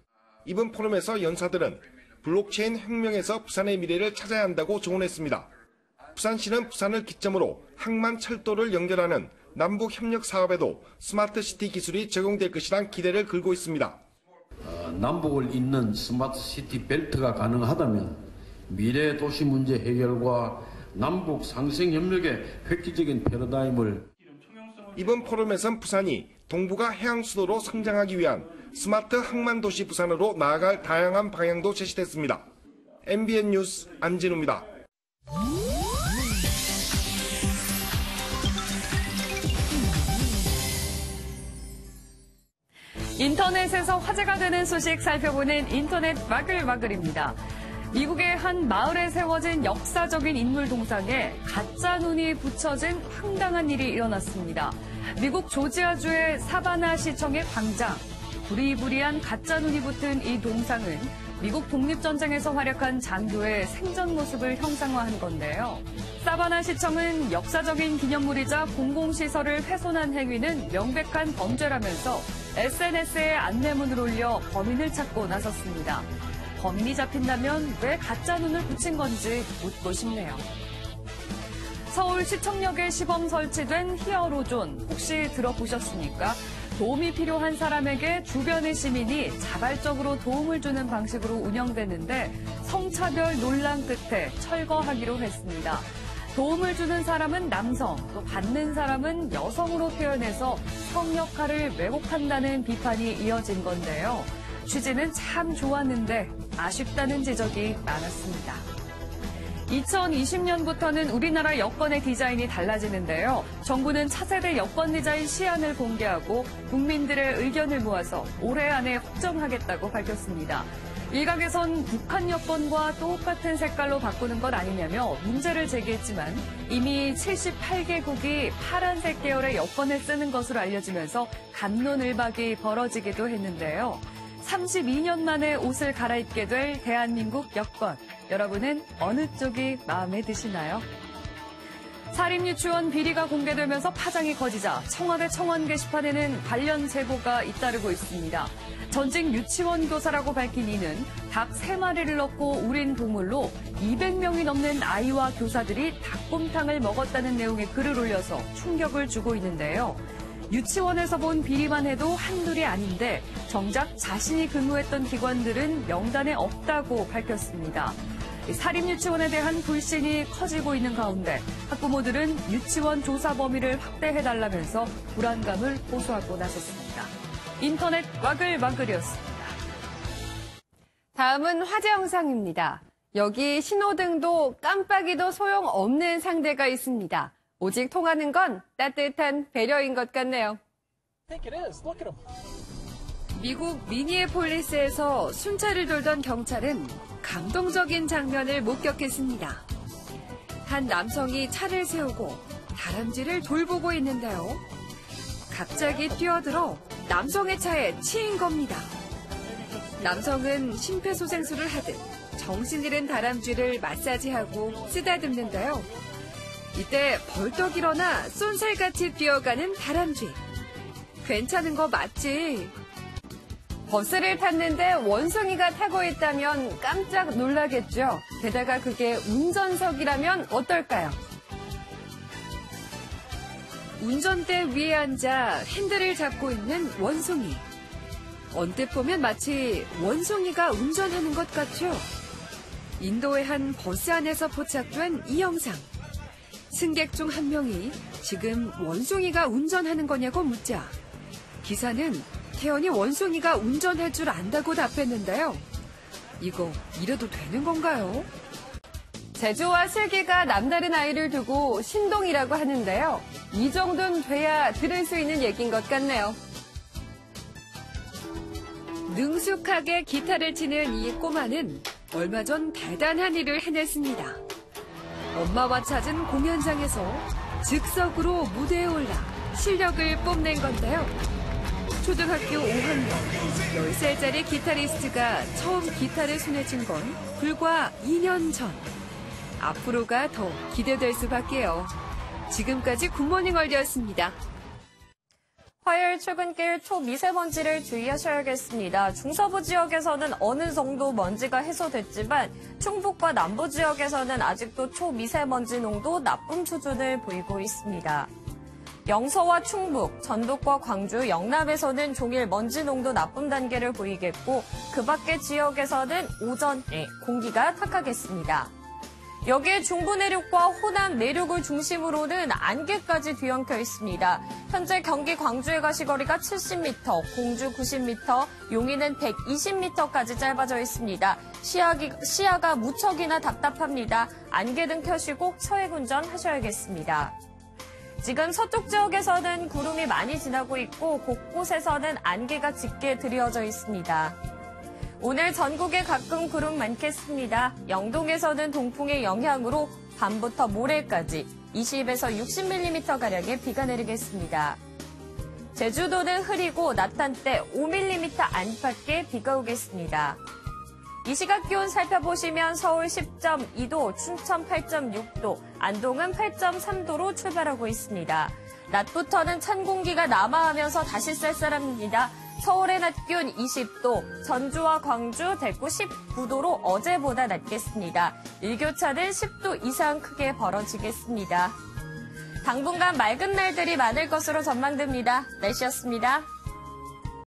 이번 포럼에서 연사들은 블록체인 혁명에서 부산의 미래를 찾아야 한다고 조언했습니다. 부산시는 부산을 기점으로 항만 철도를 연결하는 남북 협력 사업에도 스마트시티 기술이 적용될 것이란 기대를 걸고 있습니다. 남북을 잇는 스마트시티 벨트가 가능하다면 미래 도시 문제 해결과 남북 상생 협력의 획기적인 패러다임을 이번 포럼에선 부산이 동북아 해양 수도로 성장하기 위한 스마트 항만 도시 부산으로 나아갈 다양한 방향도 제시됐습니다. MBN 뉴스 안진우입니다. 인터넷에서 화제가 되는 소식 살펴보는 인터넷 마글마글입니다. 미국의 한 마을에 세워진 역사적인 인물 동상에 가짜 눈이 붙여진 황당한 일이 일어났습니다. 미국 조지아주의 사바나 시청의 광장. 부리부리한 가짜 눈이 붙은 이 동상은 미국 독립전쟁에서 활약한 장교의 생전 모습을 형상화한 건데요. 사바나 시청은 역사적인 기념물이자 공공시설을 훼손한 행위는 명백한 범죄라면서 SNS에 안내문을 올려 범인을 찾고 나섰습니다. 범인이 잡힌다면 왜 가짜 눈을 붙인 건지 묻고 싶네요. 서울 시청역에 시범 설치된 히어로존 혹시 들어보셨습니까? 도움이 필요한 사람에게 주변의 시민이 자발적으로 도움을 주는 방식으로 운영되는데 성차별 논란 끝에 철거하기로 했습니다. 도움을 주는 사람은 남성, 또 받는 사람은 여성으로 표현해서 성 역할을 왜곡한다는 비판이 이어진 건데요. 취지는 참 좋았는데 아쉽다는 지적이 많았습니다. 2020년부터는 우리나라 여권의 디자인이 달라지는데요. 정부는 차세대 여권 디자인 시안을 공개하고 국민들의 의견을 모아서 올해 안에 확정하겠다고 밝혔습니다. 일각에선 북한 여권과 똑같은 색깔로 바꾸는 것 아니냐며 문제를 제기했지만 이미 78개국이 파란색 계열의 여권을 쓰는 것으로 알려지면서 갑론을박이 벌어지기도 했는데요. 32년 만에 옷을 갈아입게 될 대한민국 여권. 여러분은 어느 쪽이 마음에 드시나요? 사립유치원 비리가 공개되면서 파장이 커지자 청와대 청원 게시판에는 관련 제보가 잇따르고 있습니다. 전직 유치원 교사라고 밝힌 이는 닭 3마리를 넣고 우린 동물로 200명이 넘는 아이와 교사들이 닭곰탕을 먹었다는 내용의 글을 올려서 충격을 주고 있는데요. 유치원에서 본 비리만 해도 한둘이 아닌데 정작 자신이 근무했던 기관들은 명단에 없다고 밝혔습니다. 사립유치원에 대한 불신이 커지고 있는 가운데 학부모들은 유치원 조사 범위를 확대해달라면서 불안감을 호소하고 나섰습니다. 인터넷 마글마글이었습니다. 다음은 화제 영상입니다. 여기 신호등도 깜빡이도 소용없는 상대가 있습니다. 오직 통하는 건 따뜻한 배려인 것 같네요. 미국 미니애폴리스에서 순찰을 돌던 경찰은 감동적인 장면을 목격했습니다. 한 남성이 차를 세우고 다람쥐를 돌보고 있는데요. 갑자기 뛰어들어 남성의 차에 치인 겁니다. 남성은 심폐소생술을 하듯 정신 잃은 다람쥐를 마사지하고 쓰다듬는데요. 이때 벌떡 일어나 쏜살같이 뛰어가는 다람쥐. 괜찮은 거 맞지? 버스를 탔는데 원숭이가 타고 있다면 깜짝 놀라겠죠. 게다가 그게 운전석이라면 어떨까요? 운전대 위에 앉아 핸들을 잡고 있는 원숭이. 언뜻 보면 마치 원숭이가 운전하는 것 같죠? 인도의 한 버스 안에서 포착된 이 영상. 승객 중 한 명이 지금 원숭이가 운전하는 거냐고 묻자 기사는 태연이 원숭이가 운전할 줄 안다고 답했는데요. 이거 이래도 되는 건가요? 제주와 슬기가 남다른 아이를 두고 신동이라고 하는데요. 이 정도는 돼야 들을 수 있는 얘기인 것 같네요. 능숙하게 기타를 치는 이 꼬마는 얼마 전 대단한 일을 해냈습니다. 엄마와 찾은 공연장에서 즉석으로 무대에 올라 실력을 뽐낸 건데요. 초등학교 5학년 10살짜리 기타리스트가 처음 기타를 손에 쥔 건 불과 2년 전. 앞으로가 더 기대될 수밖에요. 지금까지 굿모닝 월드였습니다. 화요일 출근길 초미세먼지를 주의하셔야겠습니다. 중서부 지역에서는 어느 정도 먼지가 해소됐지만 충북과 남부 지역에서는 아직도 초미세먼지 농도 나쁨 수준을 보이고 있습니다. 영서와 충북, 전북과 광주, 영남에서는 종일 먼지 농도 나쁨 단계를 보이겠고 그 밖의 지역에서는 오전에 공기가 탁하겠습니다. 여기에 중부 내륙과 호남 내륙을 중심으로는 안개까지 뒤엉켜 있습니다. 현재 경기 광주에 가시거리가 70m, 공주 90m, 용인은 120m까지 짧아져 있습니다. 시야가 무척이나 답답합니다. 안개등 켜시고 서해 운전하셔야겠습니다. 지금 서쪽 지역에서는 구름이 많이 지나고 있고 곳곳에서는 안개가 짙게 드리워져 있습니다. 오늘 전국에 가끔 구름 많겠습니다. 영동에서는 동풍의 영향으로 밤부터 모레까지 20에서 60mm가량의 비가 내리겠습니다. 제주도는 흐리고 낮 한때 5mm 안팎의 비가 오겠습니다. 이 시각 기온 살펴보시면 서울 10.2도, 춘천 8.6도, 안동은 8.3도로 출발하고 있습니다. 낮부터는 찬 공기가 남하하면서 다시 쌀쌀합니다. 서울의 낮 기온 20도, 전주와 광주, 대구 19도로 어제보다 낮겠습니다. 일교차는 10도 이상 크게 벌어지겠습니다. 당분간 맑은 날들이 많을 것으로 전망됩니다. 날씨였습니다.